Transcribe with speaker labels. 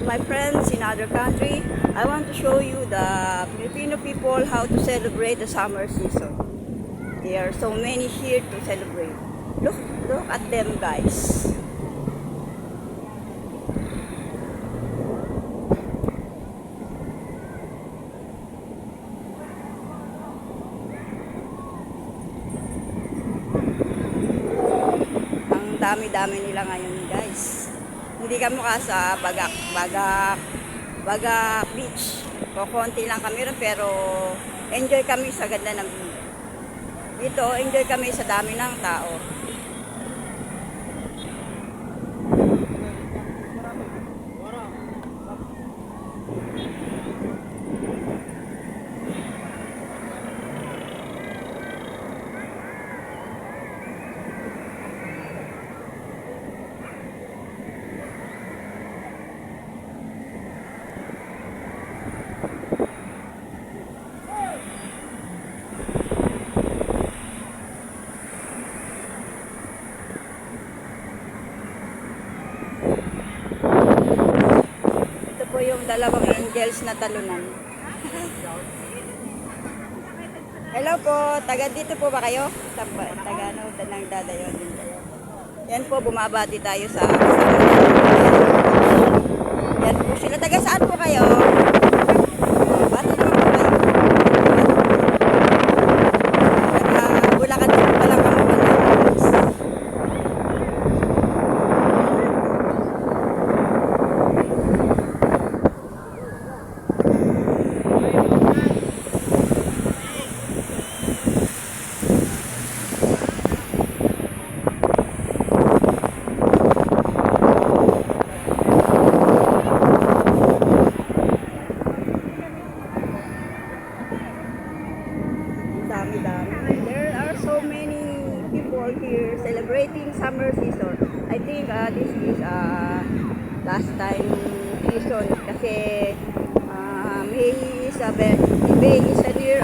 Speaker 1: my friends in other country, I want to show you the Filipino people how to celebrate the summer season. There are so many here to celebrate. Look at them, guys. Ang dami-dami nila ngayon, guys. Hindi kami mukha sa Bagak Beach. Konti lang kami rin, pero enjoy kami sa ganda ng view. Dito, enjoy kami sa dami ng tao. Po yung dalawang angels na talunan. Hello po, taga dito po ba kayo? Taga ano, ng Dadayon din kayo. Yan po, bumabati tayo sa yan po sila. Taga saan po kayo? Bati naman po kayo. Taga Bulacan din po pala kami. There are so many people here celebrating summer season. I think this is last time season kasi May is a near